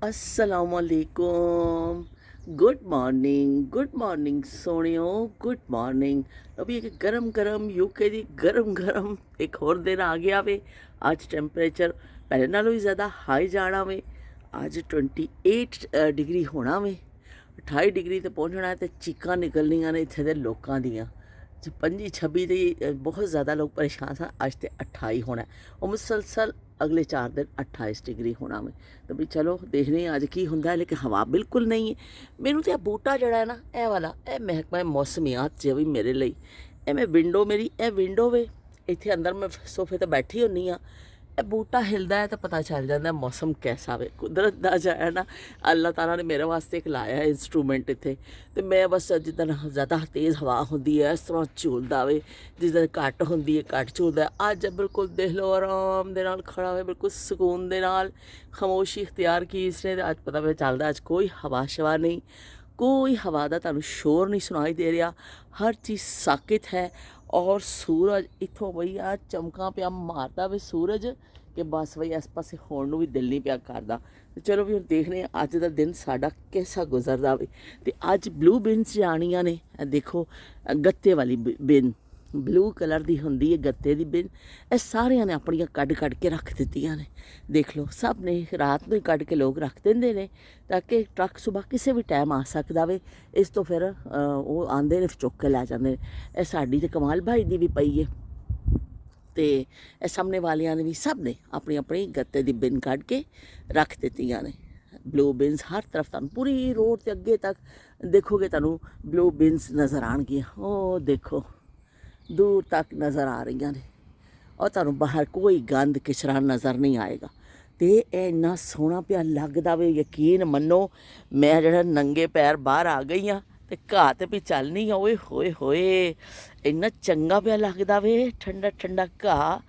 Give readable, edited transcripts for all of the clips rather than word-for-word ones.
असलकुम। Good morning सोनियो। Good morning. अभी एक गरम गरम यूके दी गरम गरम एक होर दिन आ गया वे। आज टैंपरेचर पहले नालों भी ज़्यादा हाई जाना वे। आज 28 डिग्री होना वे। 28 डिग्री ते पहुँचना है तो चीकां निकलनियां ने इत्थे दे लोकां दियां। 25-26 ਦੀ बहुत ज़्यादा लोग परेशान सन। अज तो 28 होना है और मुसलसल अगले 4 दिन 28 डिग्री होना में। तो भी चलो देखने अज की होंदा है, लेकिन हवा बिल्कुल नहीं है। मैनू तो बूटा जड़ा है ना ए वाला ए महकमा मौसमियात च भी मेरे लिए ए मैं विंडो मेरी ए विंडो वे इत्थे अंदर मैं सोफे ते बैठी होनी हाँ। ਇਹ ਬੂਟਾ ਹਿਲਦਾ ਹੈ ਤਾਂ ਪਤਾ ਚੱਲ ਜਾਂਦਾ ਮੌਸਮ ਕੈਸਾ ਵੇ। ਕੁਦਰਤ ਦਾ ਜੋ ਹੈ ਨਾ, ਅੱਲਾਹ ਤਾਲਾ ਨੇ ਮੇਰੇ ਵਾਸਤੇ ਇੱਕ ਲਾਇਆ ਇੰਸਟਰੂਮੈਂਟ ਇੱਥੇ। ਅਤੇ ਮੈਂ ਬਸ ਜਿੱਦਣ ਜ਼ਿਆਦਾ ਤੇਜ਼ ਹਵਾ ਹੁੰਦੀ ਹੈ ਇਸ ਤਰ੍ਹਾਂ ਝੂਲਦਾ ਵੇ, ਜਿਸ ਦਿਨ ਘੱਟ ਹੁੰਦੀ ਹੈ ਘੱਟ ਝੂਲਦਾ। ਅੱਜ ਬਿਲਕੁਲ ਦੇਖ ਲਓ ਆਰਾਮ ਦੇ ਨਾਲ ਖੜਾ ਹੋਏ, ਬਿਲਕੁਲ ਸਕੂਨ ਦੇ ਨਾਲ ਖਾਮੋਸ਼ੀ ਇਖਤਿਆਰ ਕੀ ਇਸਨੇ। ਅੱਜ ਪਤਾ ਵੀ ਚੱਲਦਾ ਅੱਜ ਕੋਈ ਹਵਾ ਸ਼ਵਾ ਨਹੀਂ, ਕੋਈ ਹਵਾ ਦਾ ਤੁਹਾਨੂੰ ਸ਼ੋਰ ਨਹੀਂ ਸੁਣਾਈ ਦੇ ਰਿਹਾ। ਹਰ ਚੀਜ਼ ਸਾਕਿਤ ਹੈ। ਔਰ ਸੂਰਜ ਇੱਥੋਂ ਬਈ ਆ ਚਮਕਾਂ ਪਿਆ ਮਾਰਦਾ ਵੇ ਸੂਰਜ ਕਿ ਬਸ ਬਈ ਇਸ ਪਾਸੇ ਹੋਣ ਨੂੰ ਵੀ ਦਿਲ ਨਹੀਂ ਪਿਆ ਕਰਦਾ। ਤੇ ਚਲੋ ਵੀ ਹੁਣ ਦੇਖਦੇ ਹਾਂ ਅੱਜ ਦਾ ਦਿਨ ਸਾਡਾ ਕਿਹਦਾ ਗੁਜ਼ਰਦਾ ਵੇ। ਤੇ ਅੱਜ ਬਲੂ ਬਿਨਸ ਜਾਣੀਆਂ ਨੇ। ਦੇਖੋ ਗੱਤੇ ਵਾਲੀ ਬਿਨ ਬਲੂ ਕਲਰ ਦੀ ਹੁੰਦੀ ਹੈ ਗੱਤੇ ਦੀ ਬਿਨ। ਇਹ ਸਾਰਿਆਂ ਨੇ ਆਪਣੀਆਂ ਕੱਢ ਕੱਢ ਕੇ ਰੱਖ ਦਿੱਤੀਆਂ ਨੇ। ਦੇਖ ਲਓ ਸਭ ਨੇ ਰਾਤ ਨੂੰ ਹੀ ਕੱਢ ਕੇ ਲੋਕ ਰੱਖ ਦਿੰਦੇ ਨੇ ਤਾਂ ਕਿ ਟਰੱਕ ਸੁਬਾਹ ਕਿਸੇ ਵੀ ਟਾਈਮ ਆ ਸਕਦਾ ਵੇ। ਇਸ ਤੋਂ ਫਿਰ ਉਹ ਆਉਂਦੇ ਨੇ ਚੁੱਕ ਕੇ ਲੈ ਜਾਂਦੇ ਨੇ। ਇਹ ਸਾਡੀ ਤੇ ਕਮਾਲ ਭਾਈ ਦੀ ਵੀ ਪਈ ਹੈ। ਤੇ ਇਹ ਸਾਹਮਣੇ ਵਾਲਿਆਂ ਨੇ ਵੀ ਸਭ ਨੇ ਆਪਣੀ ਆਪਣੀ ਗੱਤੇ ਦੀ ਬਿਨ ਕੱਢ ਕੇ ਰੱਖ ਦਿੱਤੀਆਂ ਨੇ। ਬਲੂ ਬਿਨਸ ਹਰ ਤਰਫ ਤੁਹਾਨੂੰ ਪੂਰੀ ਰੋਡ 'ਤੇ ਅੱਗੇ ਤੱਕ ਦੇਖੋਗੇ ਤੁਹਾਨੂੰ ਬਲੂ ਬਿਨਸ ਨਜ਼ਰ ਆਉਣਗੀਆਂ। ਉਹ ਦੇਖੋ दूर तक नज़र आ रही ने। और तुहानूं बाहर कोई गंद किचरा नज़र नहीं आएगा। तो यह इन्ना सोहना पिया लगदा वे, यकीन मनो मैं जिहड़ा नंगे पैर बाहर आ गई हाँ तो घाह ते भी चलनी हाँ। ओए होए होए इन्ना चंगा पिया लगदा वे, ठंडा ठंडा घाह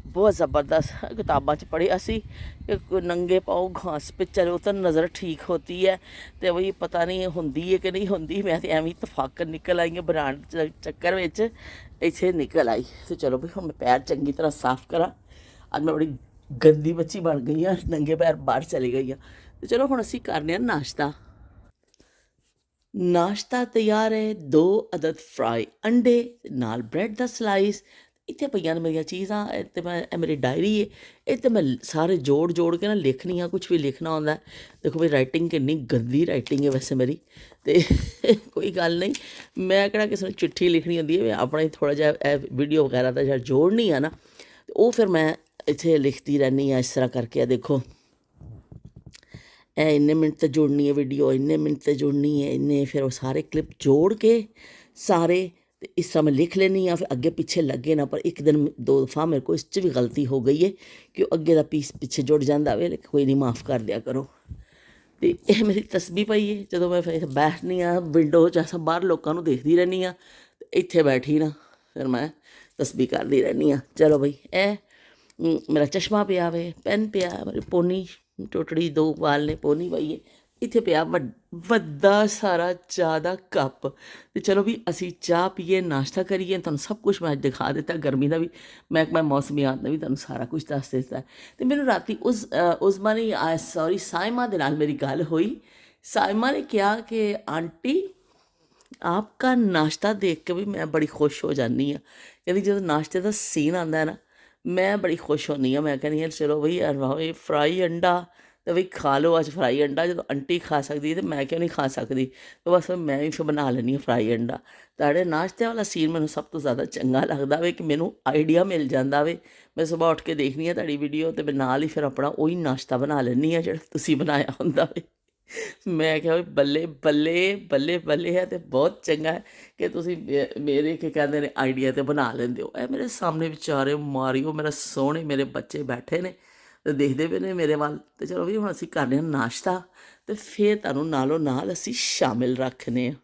बहुत ज़बरदस्त। किताबों च पढ़िया सी कि नंगे पाओ घास पे चलो तो नज़र ठीक होती है। तो वही पता नहीं होंदी है कि नहीं होंदी। मैं तो एवं तफाक निकल आई बनान चक्कर में इत्थे निकल आई। तो चलो भाई हम पैर चंगी तरह साफ करा। अज मैं बड़ी गंदी बच्ची बन गई हाँ, नंगे पैर बाहर चली गई हाँ। तो चलो हम असी करने नाश्ता। नाश्ता तैयार है। 2 अदद फ्राई अंडे नाल ब्रैड का स्लाइस। इत्थे पईयां ने मेरियां चीज़ां। ते मैं मेरी डायरी है, ये तो मैं सारे जोड़ जोड़ के ना लिखनी हाँ। कुछ भी लिखना होंदा है। देखो भाई राइटिंग कितनी गंदी राइटिंग है वैसे मेरी। तो कोई गल नहीं, मैं किहड़ा किसी नूं चिट्ठी लिखनी होंदी है। मैं अपना ही थोड़ा जिहा वीडियो वगैरह का जिहड़ा जोड़नी है ना, तो वो फिर मैं इत्थे लिखती रहनी हाँ इस तरह करके। देखो इन्ने मिनट ते जुड़नी है वीडियो, इन्ने मिनट ते जुड़नी है इन्ने, फिर वो सारे क्लिप जोड़ के सारे तो इस तरह मैं लिख लेनी हाँ। फिर अगे पिछे लगे ना, पर एक दिन 2 दफ़ा मेरे को इस भी गलती हो गई है कि अगे का पीस पिछे जुड़ जाता वे। लेकिन कोई नहीं, माफ़ कर दिया करो। तो यह मेरी तस्बीह पई है। जो मैं फिर बैठनी हाँ विंडो जैसा बाहर लोगों देखती रहनी हाँ, इत्थे बैठी ना फिर मैं तस्बीह करती रहनी हाँ। चलो बई ए मेरा चश्मा पिया वे, पेन पिया, मेरी पोनी टोटड़ी 2 वाल ने पोनी पाई है। इत्थे पिया वड्डा सारा चाह दा कप। तो चलो भी असी चाह पीए नाश्ता करिए। तुहानूं सब कुछ मैं दिखा दिता, गर्मी का भी महकमा मौसमियात ने भी तुहानूं सारा कुछ दस दिता है। तो मैनूं राती उज़मा ने सॉरी साइमा दे नाल मेरी गल हुई। साइमा ने कहा कि आंटी आपका नाश्ता देख के भी मैं बड़ी खुश हो जानी हाँ। कहती जो नाश्ते का सीन आता है ना, मैं बड़ी खुश होनी हाँ। मैं कहनी चलो बई भाई फ्राई अंडा तो बई खा लो अज फ्राई अंडा। जो आंटी खा सकती है तो मैं क्यों नहीं खा सकती। तो बस मैं भी फिर बना लैनी फ्राई अंडा। तुहाडे नाश्ते वाला सीन मैनूं सब तो ज़्यादा चंगा लगता वे कि मैनूं आइडिया मिल जाता वे। मैं सुबह उठ के देखनी हाँ तुहाडी वीडियो, तो मैं नाल ही फिर अपना उही नाश्ता बना लैनी हाँ जिहड़ा तुसीं बनाया हुंदा वे। मैं क्या बल्ले बल्ले बल्ले बल्ले है। तो बहुत चंगा है कि तुसी मेरे के कहते हैं आइडिया तो बना लेंदे हो। ए मेरे सामने बेचारे मारियो मेरा सोहने मेरे बच्चे बैठे ने तो देखते पे ने मेरे वाल। तो चलो भी हुण असीं करने नाश्ता तो फिर तुहानूं नालों नाल असीं शामिल रखने।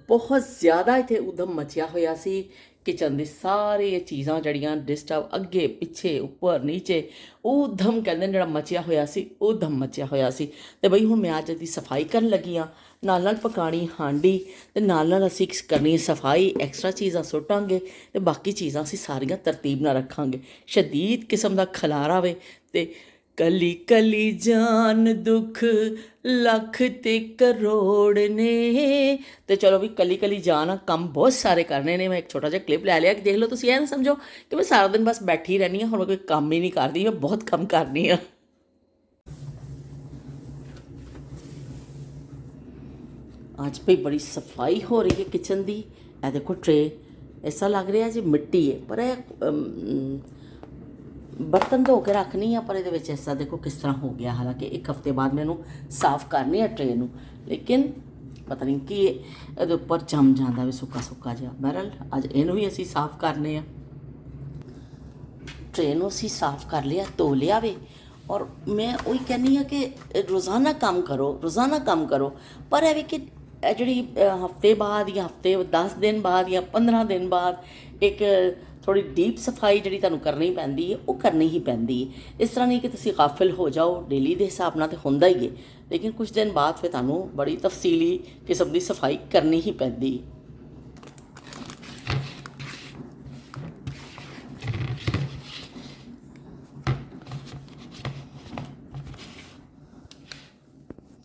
बहुत ज़्यादा इत्थे उधम मचिया होया सी। किचन दी सारी चीज़ां जड़ियां डिस्टर्ब अगे पिछे उपर नीचे उधम कहंदे ने जिहड़ा मचिया होया सी, उधम मचिया होया सी। ते बई हुण मैं अज दी सफाई करन लगी हाँ। नाल नाल पकानी हांडी ते नाल नाल असीं करनी सफाई। एक्सट्रा चीज़ां सुट्टांगे ते बाकी चीज़ां असीं सारियां तरतीब नाल रखांगे। शदीद किस्म दा खलारा वे ते कली कली जान दुख लख ते करोड़ ने। तो चलो भी कली कली जान काम बहुत सारे करने ने। मैं एक छोटा जिहा क्लिप लै लिया कि देख लो तुसीं, ऐ समझो कि मैं सारा दिन बस बैठी रहनी हाँ, हुण मैं कोई काम ही नहीं करती, मैं बहुत कम करनी हाँ। आज भाई बड़ी सफाई हो रही है किचन की। ए देखो ट्रे ऐसा लग रहा जी मिट्टी है, पर बर्तन धो के रखनी है, पर ये ऐसा देखो किस तरह हो गया। हालांकि एक हफ्ते बाद मैं साफ़ करनी है ट्रे नूं, लेकिन पता नहीं कि ये उपर जम जाता भी सुक्का सुक्का जिहा। बहरहाल अज इनू भी असी साफ़ करने आ। ट्रे नूं असी साफ़ कर लिया, धो लिया वे। और मैं वही कहनी हाँ कि रोज़ाना काम करो, रोज़ाना काम करो, पर है कि जी हफ्ते बाद या हफ्ते 10 दिन बाद या 15 दिन बाद एक थोड़ी डीप सफाई जी तुहानूं करनी पैंदी है, वो करनी ही पैंदी है। इस तरह नहीं कि तुसीं गाफिल हो जाओ, डेली के हिसाब नाल तो हुंदा ही है, लेकिन कुछ दिन बाद फिर तुहानूं बड़ी तफसीली किस्म की सफाई करनी ही पैंदी है।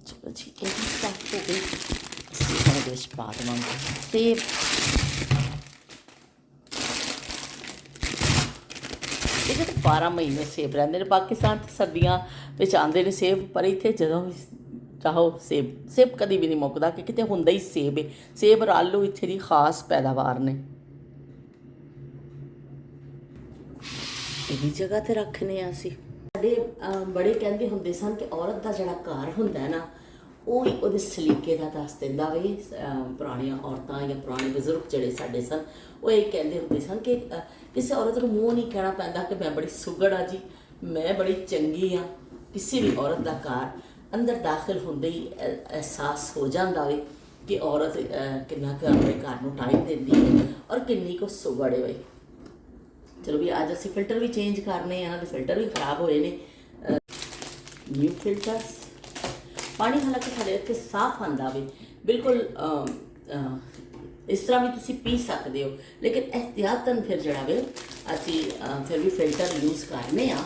चलो जी, ये भी साफ हो गई। इसमें पा देवांगे सेब। ये तो 12 महीने सेब रहते हैं। पाकिस्तान सर्दियां आते हैं सेब, पर इतने जो चाहो सेब सेब कभी भी नहीं मुकता, कि कितने होंदा ही सेब है। सेब और आलू इत्थे दी खास पैदावार ने। इन्हीं जगह ते रखने असी। साडे बड़े कहते होंदे सन कि औरत का जिहड़ा घर हुंदा है ना, वो ही वो सलीके का दस दिंदा वे। पुरानियां औरतां या पुराने बजुर्ग जिहड़े साडे सन, वो ये कहते होंदे सन कि किसी औरत को मूँह नहीं कहना पैंदा कि मैं बड़ी सुगड़ हाँ जी, मैं बड़ी चंगी हाँ। किसी भी औरत का घर अंदर दाखिल होंदे ही एहसास हो जाता है कि औरत कितना अपने घर में टाइम देती है और किन्नी को सुगड़ है। भाई चलो भी अज असी फिल्टर भी चेंज करने हैं, फिल्टर भी खराब होए ने। न्यू फिल्टर्स पानी हालांकि साढ़े इत्थे साफ आंदा वे, बिल्कुल इस तरह भी तुसी पी सकते हो, लेकिन एहतियातन फिर जड़ा वे असी फिर भी फिल्टर यूज़ करने आ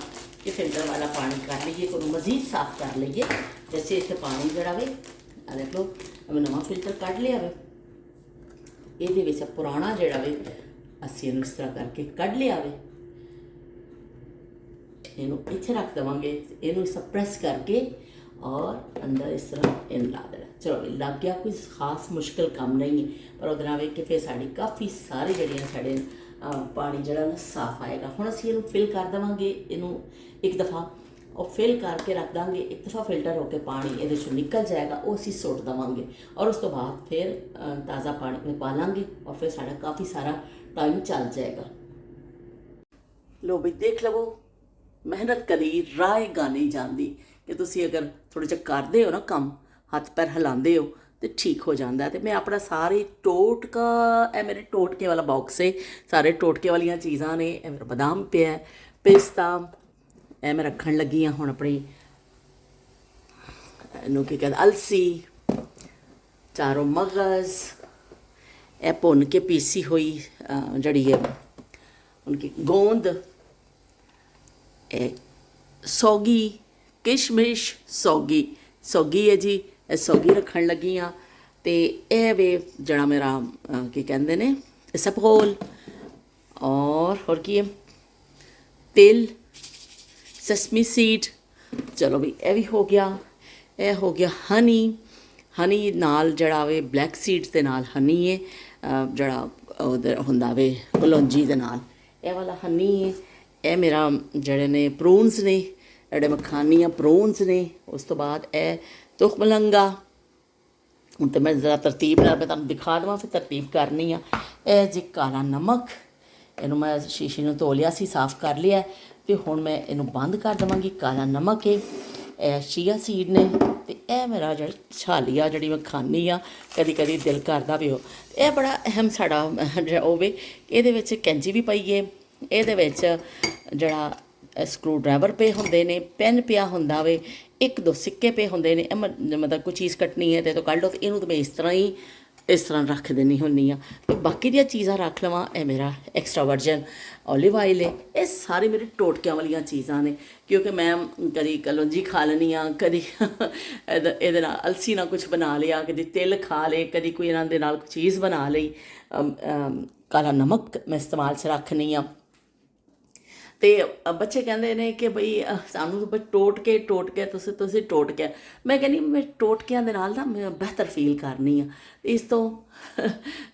कि फिल्टर वाला पानी कर लीजिए, को मज़ीद साफ कर लीजिए। जैसे इतने पानी जड़ा वे देख लो, मैं नवा फिल्टर कढ़ लिया वे। ये पुराना जड़ा वे असी इनू इस तरह करके कढ़ लिया वे। इनू इत्थे रख देवांगे, इनू इस प्रेस करके और अंदर इस तरह इन ला देना। चलो लग गया, कोई खास मुश्किल काम नहीं है, पर उधर वे कि फिर साड़ी काफ़ी सारी जड़ियाँ साढ़े पानी जड़ा ना साफ आएगा। हुण असीं इनू फिल कर देवांगे, इनू एक दफ़ा और फिल करके रख देंगे। एक दफ़ा फिल्टर होकर पानी ये निकल जाएगा, वो असीं सुट देवांगे और उस तो बाद फिर ताज़ा पानी में पा लांगे और फिर साड़ा काफ़ी सारा टाइम चल जाएगा। लो बई देख लवो, मेहनत करी राह गानी जाती कि तुसी अगर थोड़ा जिहा करदे हो ना काम, हथ पैर हिलांदे हो तो ठीक हो जाता है। तो मैं अपना सारे टोटका, ए मेरे टोटके वाला बॉक्स है, सारे टोटके वाली चीज़ां ने। ए मेरा बादाम पिया, पिस्ता, ए मैं रखन लगी हाँ हुण अपनी नूं की कहते अलसी, चारों मगज़, ए भुन के पीसी हुई जड़ी है उनकी गोंद, सौगी किशमिश, सौगी सौगी है जी, सौगी रखन लगी हाँ। तो यह वे जड़ा मेरा की कहते ने सपगोल और की है तिल, ससमी सीड। चलो भी यह भी हो गया। यह हो गया हनी, हनी नाल जड़ा वे ब्लैक सीड्स के नाल हनी है जड़ा उधर हुंदा वे कलौंजी दे नाल, यह वाला हनी है। यह मेरा जड़े ने प्रूनस ने, जड़े मैं खानी हाँ प्रूनस ने। उस तो बाद यह तुख मलंगा। हूँ तो मैं ज़रा तरतीब नाल मैं तुहानूं दिखा देवां, फिर तरतीब करनी आ। यह जी काला नमक, इनू मैं शीशी नूं धो लिया सी, साफ कर लिया। तो हुण मैं इनू बंद कर देवांगी। काला नमक है, यह चिया सीड ने, तो यह मेरा जो छालिया जी मैं खानी हाँ, कदी कदी दिल करदा भी हो। यह बड़ा अहम साड़ा होवे, ये कैंची भी पई है, ये जड़ा स्क्रू ड्राइवर पे होंदे ने, पेन पिया होंदा वे, एक दो सिक्के पे होंदे ने। मतलब कोई चीज़ कटनी है तो कढ़ लो। तो इनू तो मैं इस तरह ही इस तरह रख देनी होनी तो बाकी दी चीज़ां रख लवां। ये मेरा एक्स्ट्रा वर्जन ऑलिव ऑयल है। ये सारे मेरे टोटकियां वाली चीज़ां ने, क्योंकि मैं कभी कलौंजी खा लैनी कभी ये अलसी ना कुछ बना लिया, कभी तिल खा ले, कभी कोई इन्हां दे नाल चीज़ बना ली। काला नमक मैं इस्तेमाल च रखनी तो बच्चे कहते हैं कि बई सानू तो टोट के तुसी टोट के, मैं कहनी मैं टोटकियां दे नाल ना मैं बेहतर फील करनी इस तो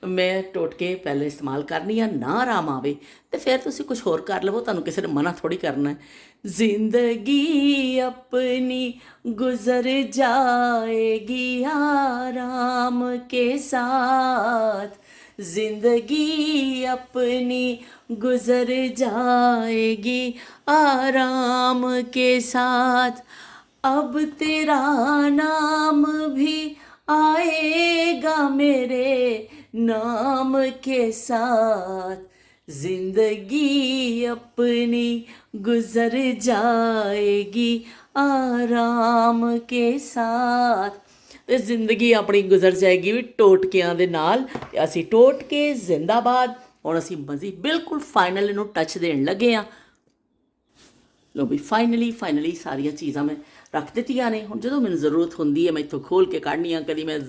मैं टोटके पहले इस्तेमाल करनी ना आराम आवे तो फिर तुसी कुछ होर कर लवो, तुहानू किसी ने मना थोड़ी करना है। जिंदगी अपनी गुजर जाएगी आराम के साथ, जिंदगी अपनी गुजर जाएगी आराम के साथ, अब तेरा नाम भी आएगा मेरे नाम के साथ, जिंदगी अपनी गुजर जाएगी आराम के साथ। तो जिंदगी अपनी गुजर जाएगी भी टोटकियां दे नाल। असी टोटके जिंदाबाद। हुण असी मज़ी बिल्कुल फाइनल इनू टच देन लगे हाँ। लो भी फाइनली सारिया चीज़ां मैं रख दित्तियां ने। हुण जदों मैनूं जरूरत होंदी है मैं इत्थों खोल के काढ़नी, कभी मैं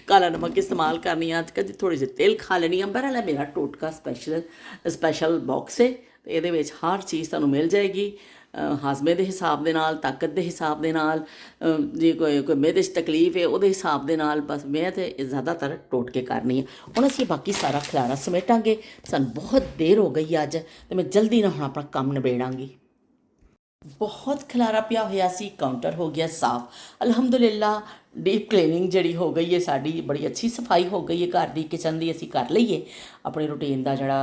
काला नमक इस्तेमाल करनी, कभी थोड़ी जी तिल खा लैनी। बहरहाल मेरा टोटका स्पैशल बॉक्स है, तो ये हर चीज़ तुहानूं मिल जाएगी हाजमे के हिसाब के नाल, ताकत के हिसाब के नाल, जे कोई मेरे तकलीफ है वो हिसाब के नाल। बस मैं तो ज़्यादातर टोटके करनी है। हुण असीं बाकी सारा खिलारा समेटांगे। सानूं बहुत देर हो गई अज, तो मैं जल्दी ना हुण अपना काम निबेड़ांगी। बहुत खिलारा पिया होया सी, काउंटर हो गया साफ अलहमदुलिल्लाह। डीप क्लीनिंग जड़ी हो गई है साड़ी, बड़ी अच्छी सफाई हो गई है घर की, किचन की असी कर लईए अपने रूटीन का जड़ा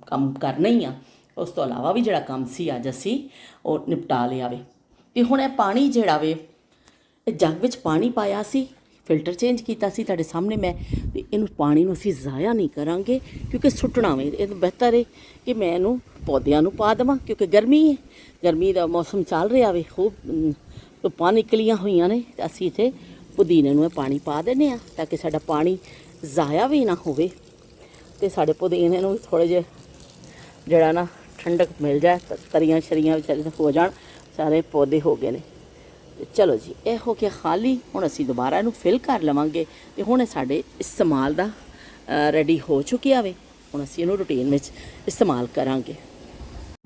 काम करना ही आ। उस तो अलावा भी जड़ा काम सी अज असी वो निपटा लिया वे। तो हुण पानी जड़ा वे जग विच पानी पाया सी, फिल्टर चेंज किया सी तुहाडे सामने मैं। तो इनू पानी नूं असीं ज़ाया नहीं करांगे क्योंकि सुट्टना वे। ये बेहतर है कि मैं इनू पौधियां नूं पा देवां, क्योंकि गर्मी है, गर्मी का मौसम चल रहा वे, खूब धुप्पां निकलियां हुई ने। असीं इत्थे पुदीने नूं पानी पा देने आ ताकि साडा पानी ज़ाया भी ना होवे ते साडे पुदीने नूं थोड़े जे जड़ा ना ठंडक मिल जाए, तरियां शरियां बेचारे हो जान। सारे पौधे हो गए ने। चलो जी, यह हो गया खाली। हुण असीं दोबारा इनू फिल कर लवांगे। तो हुण साडे इस्तेमाल दा रेडी हो चुकिया वे। हुण असीं इनू रूटीन में इस्तेमाल करांगे।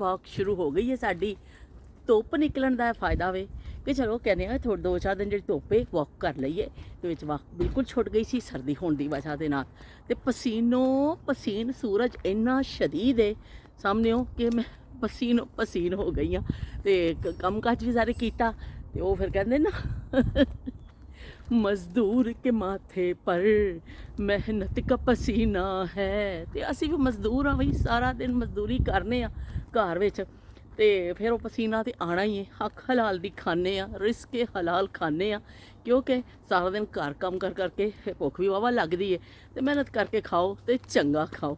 वॉक शुरू हो गई है साडी। धुप्प निकलन दा फायदा वे कि चलो कहने थोड़े 2-4 दिन जी धुप्प है वॉक कर लीए। तो वॉक बिल्कुल छुट गई सी सर्दी होने की वजह के नाल। ते पसीन सूरज इन्ना शदीद है सामने कि मैं पसीन हो गई हाँ। तो कम काज भी सारे किया। तो वो फिर कहते ना मजदूर के माथे पर मेहनत का पसीना है। तो असी भी मजदूर हाँ भाई, सारा दिन मजदूरी करने घर विच। तो फिर वो पसीना तो आना ही है। हक हलाल दी खाने रिस्क के हलाल खाने क्योंकि सारा दिन घर काम कर करके भुख भी वाहवा लगती है। तो मेहनत करके खाओ तो चंगा खाओ।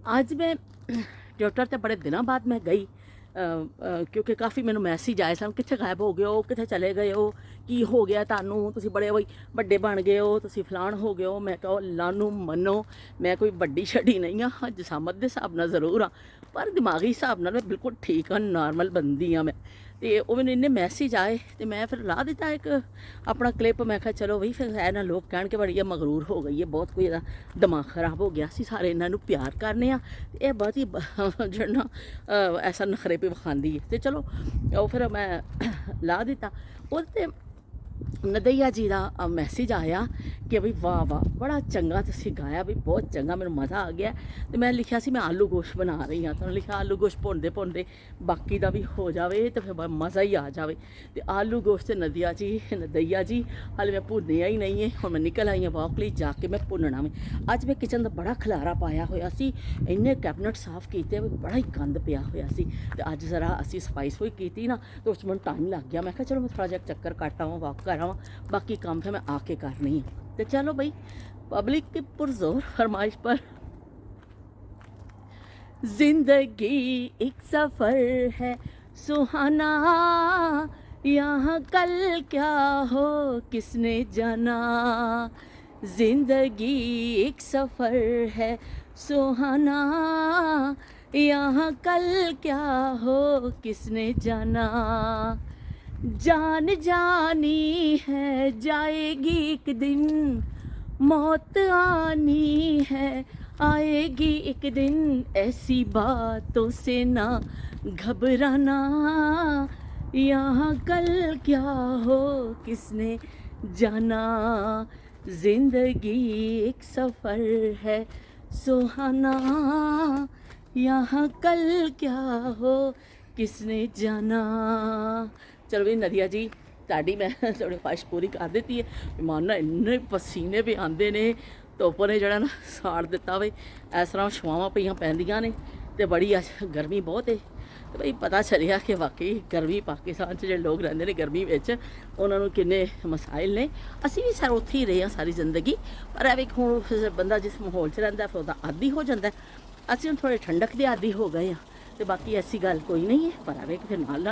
अज मैं ट्विटर ते बड़े दिनों बाद मैं गई क्योंकि काफ़ी मैनू मैसेज आए सन, कित्थे गायब हो गए हो, कित्थे चले गए हो, की हो गया तुहानू, तुसीं बड़े बई बड़े बन गए हो, तुसीं फलाण हो गए हो। मैं कहो लानू मनो, मैं कोई बड़ी छड़ी नहीं हाँ, जिसामत के हिसाब नाल जरूर हाँ, पर दिमागी हिसाब नाल मैं बिल्कुल ठीक हाँ, नॉर्मल बंदी हाँ मैं। तो वो मैंने इन्ने मैसेज आए तो मैं फिर ला दिता एक अपना क्लिप। मैं कहा चलो बई फिर है ना लोग कह के बड़ी मगरूर हो गई है, बहुत कोई दिमाग खराब हो गया सी, सारे इन्हों प्यार करने ये बहुत ही जड़ना ऐसा नखरे पे विखाती है। तो चलो वो फिर मैं ला दिता। और नदैया जी का मैसेज आया कि बई वाह वाह बड़ा चंगा तुसीं गाया, बई बहुत चंगा, मैनूं मज़ा आ गया। तो मैं लिखा सी मैं आलू गोश्त बना रही हाँ। तो लिखा आलू गोश्त भुनते बाकी का भी हो जाए तो फिर मज़ा ही आ जाए। तो आलू गोश्त नदैया जी हाले मैं भुनया ही नहीं है। हुण मैं निकल आई हाँ वॉक लई, जाके मैं भुनना में। अज मैं किचन का बड़ा खलारा पाया होया सी, इन्ने कैबिनेट साफ किए, बड़ा ही गंद पिया होया सी। तो अज जरा असी सफाई सफुई की ना, तो उस मैनूं टाइम लग गया। मैं कहा चलो मैं थोड़ा जिहा चक्कर कट आवां, वॉक कर आवां, बाकी काम फिर मैं आके करनी है। तो चलो भाई पब्लिक की पुरजोर फरमाइश पर जिंदगी एक सफ़र है सुहाना, यहाँ कल क्या हो किसने जाना, जिंदगी एक सफ़र है सुहाना, यहाँ कल क्या हो किसने जाना, जान जानी है जाएगी एक दिन, मौत आनी है आएगी एक दिन, ऐसी बातों से ना घबराना, यहाँ कल क्या हो किसने जाना, जिंदगी एक सफ़र है सुहाना, यहाँ कल क्या हो किसने जाना। चलो भी नदिया जी ਤੁਹਾਡੀ ਮੈਂ ਤੁਹਾਡੀ ख्वाहिश पूरी कर ਦਿੱਤੀ ਹੈ। ਮਨ ਨਾ ਇੰਨੇ ਪਸੀਨੇ ਵੀ ਆਉਂਦੇ ਨੇ, ਧੁੱਪ ਨੇ ਜਿਹੜਾ ਨਾ ਸਾੜ ਦਿੱਤਾ ਵੇ, ਇਸ ਤਰ੍ਹਾਂ ਛੁਆਵਾਂ ਪਈਆਂ ਪੈਂਦੀਆਂ ਨੇ ਤੇ ਬੜੀ ਅੱਜ ਗਰਮੀ ਬਹੁਤ ਹੈ। ਤੇ ਬਈ ਪਤਾ ਚੱਲਿਆ ਕਿ ਵਾਕਈ ਗਰਮੀ ਪਾਕਿਸਤਾਨ 'ਚ ਜਿਹੜੇ ਲੋਕ ਰਹਿੰਦੇ ਨੇ ਗਰਮੀ ਵਿੱਚ ਉਹਨਾਂ ਨੂੰ ਕਿੰਨੇ ਮਸਾਇਲ ਨੇ। ਅਸੀਂ ਵੀ ਸਰ ਉੱਥੇ ਹੀ ਰਹੇ ਹਾਂ ਸਾਰੀ ਜ਼ਿੰਦਗੀ, ਪਰ ਇਹ ਵੀ ਹੁਣ ਬੰਦਾ ਜਿਸ ਮਾਹੌਲ 'ਚ ਰਹਿੰਦਾ ਫਿਰ ਉਹਦਾ ਆਦੀ ਹੋ ਜਾਂਦਾ। ਅਸੀਂ ਹੁਣ ਥੋੜ੍ਹੇ ਠੰਡਕ ਦੇ ਆਦੀ ਹੋ ਗਏ ਹਾਂ ਤੇ ਬਾਕੀ ਐਸੀ ਗੱਲ ਕੋਈ नहीं है। पर आवे फिर नाल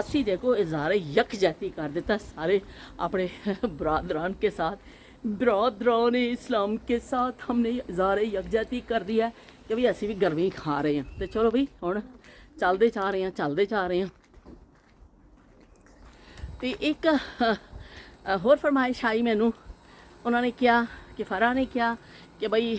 असी देखो इज़हार यकजहती कर देता सारे अपने बरदरान के साथ, बरदरान इस्लाम के साथ हमने इज़हार यकजहती कर दिया है कि भी असी भी गर्मी खा रहे हैं। तो चलो भाई हुण चलते जा रहे हैं तो एक होर फरमाइश आई मैनू, उन्होंने कहा कि फरा ने कहा कि बई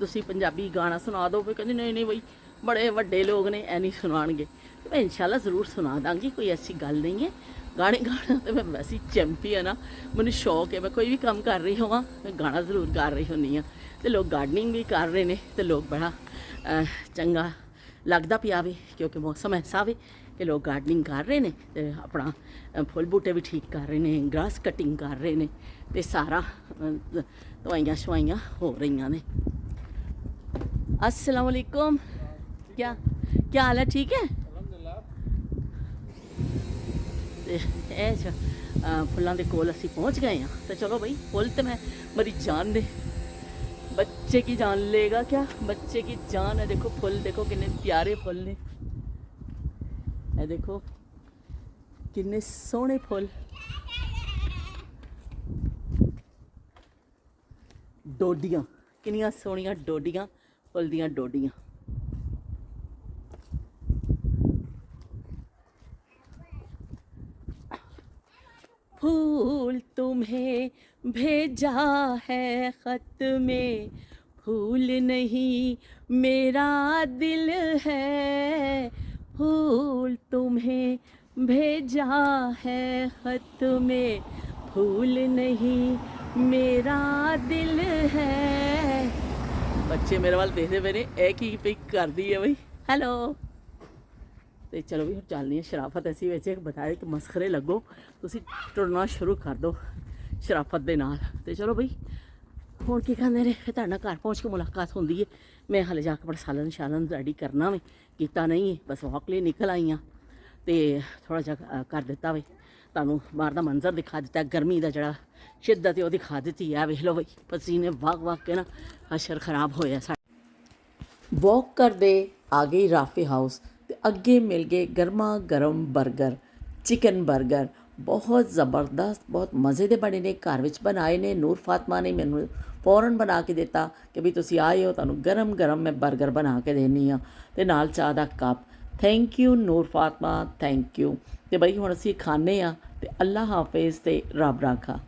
तुसी पंजाबी गाना सुना दो। कहते नहीं नहीं बई बड़े वड्डे लोग ने ऐ नहीं सुनाणगे। तो मैं इंशाल्लाह ज़रूर सुना दाँगी, कोई ऐसी गल नहीं है। गाने गाना तो मैं वैसे चैंपियन हाँ, मैंने शौक है, मैं कोई भी काम कर रही होवां मैं गाना ज़रूर गा रही होनी हाँ। तो लोग गार्डनिंग भी कर रहे हैं तो लोग बड़ा चंगा लगता पिया वे, क्योंकि मौसम ऐसा वे कि लोग गार्डनिंग कर रहे हैं तो अपना फुल बूटे भी ठीक कर रहे हैं, ग्रास कटिंग कर रहे हैं तो सारा दवाइयाँ शवाइयाँ हो रही ने। अस्सलाम वालेकुम, क्या हाल है? ठीक है। फुलों के कोल असी पहुँच गए हैं। तो चलो भाई फुल तो मैं मेरी जान दे बच्चे की जान लेगा क्या, बच्चे की जान है। देखो फुल देखो कितने प्यारे फुल ने, ये देखो कितने सोहने फुल। डोडियाँ कितनियां सोहनियां डोडियाँ, फुल दियां डोडियाँ। फूल तुम्हें भेजा है खत में, फूल नहीं मेरा दिल है, फूल तुम्हें भेजा है खत में, फूल नहीं मेरा दिल है। बच्चे मेरे वाल देखते पे ने, एक ही पिक कर दी है भाई, हेलो। तो चलो भी चलनी है शराफत ऐसी वैसे बताया कि मस्खरे लगो, तुसी टुरना शुरू कर दो शराफत दे नाल। तो चलो बई हुण की कहंदे ने फिर तुहाडे नाल घर पहुँच के मुलाकात होंदी है। मैं हाले जाके अपना सालन शालन रेडी करना वे, कीता नहीं है, बस वॉक लिए निकल आई हाँ तो थोड़ा जा कर दिता वे, तुहानूं बाहर दा मंजर दिखा दिता, गर्मी का जिहड़ा शिद्दत है वो दिखा दी है। वेख लो बई पसीने वग के ना हशर खराब होया। वॉक करदे आ गई राफे हाउस ते अगे मिल गए गर्मा गर्म बर्गर, चिकन बर्गर बहुत ज़बरदस्त, बहुत मज़े के बने ने, घर विच बनाए ने। नूर फातमा ने मैनू फौरन बना के दिता कि भी तुसी आए हो, तुहानूं गरम गरम मैं बर्गर बना के देनी हाँ ते नाल चाह दा cup. Thank you Noor Fatima, thank you. तो बई हुण असीं खाने आ ते अल्लाह हाफिज़ ते रब राखा।